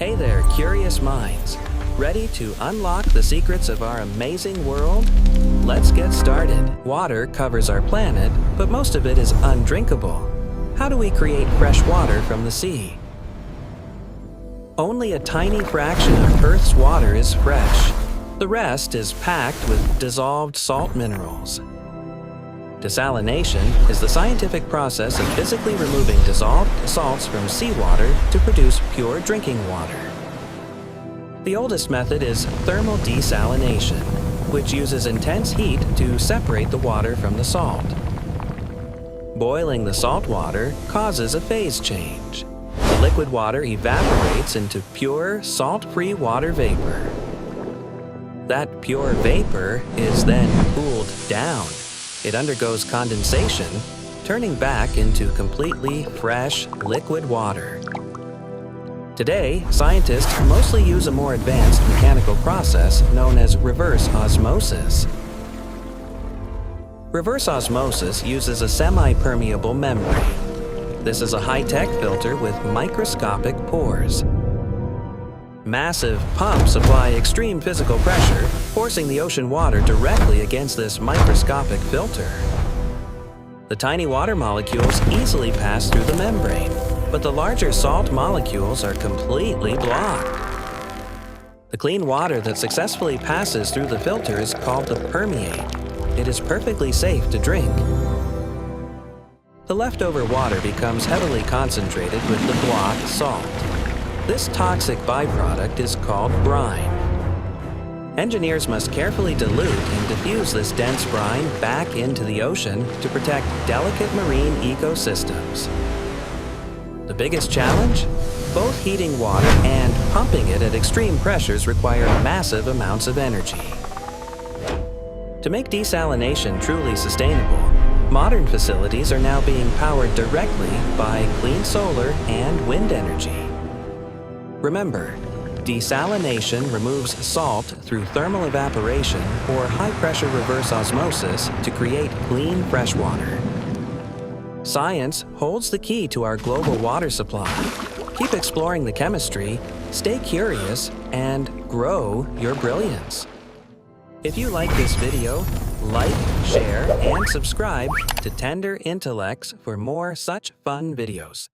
Hey there, curious minds. Ready to unlock the secrets of our amazing world? Let's get started. Water covers our planet, but most of it is undrinkable. How do we create fresh water from the sea? Only a tiny fraction of Earth's water is fresh. The rest is packed with dissolved salt minerals. Desalination is the scientific process of physically removing dissolved salts from seawater to produce pure drinking water. The oldest method is thermal desalination, which uses intense heat to separate the water from the salt. Boiling the salt water causes a phase change. The liquid water evaporates into pure, salt-free water vapor. That pure vapor is then cooled down. It undergoes condensation, turning back into completely fresh liquid water. Today, scientists mostly use a more advanced mechanical process known as reverse osmosis. Reverse osmosis uses a semipermeable membrane. This is a high-tech filter with microscopic pores. Massive pumps apply extreme physical pressure, forcing the ocean water directly against this microscopic filter. The tiny water molecules easily pass through the membrane, but the larger salt molecules are completely blocked. The clean water that successfully passes through the filter is called the permeate. It is perfectly safe to drink. The leftover water becomes heavily concentrated with the blocked salt. This toxic byproduct is called brine. Engineers must carefully dilute and diffuse this dense brine back into the ocean to protect delicate marine ecosystems. The biggest challenge? Both heating water and pumping it at extreme pressures require massive amounts of energy. To make desalination truly sustainable, modern facilities are now being powered directly by clean solar and wind energy. Remember, desalination removes salt through thermal evaporation or high-pressure reverse osmosis to create clean freshwater. Science holds the key to our global water supply. Keep exploring the chemistry, stay curious, and grow your brilliance. If you like this video, like, share, and subscribe to Tender Intellects for more such fun videos.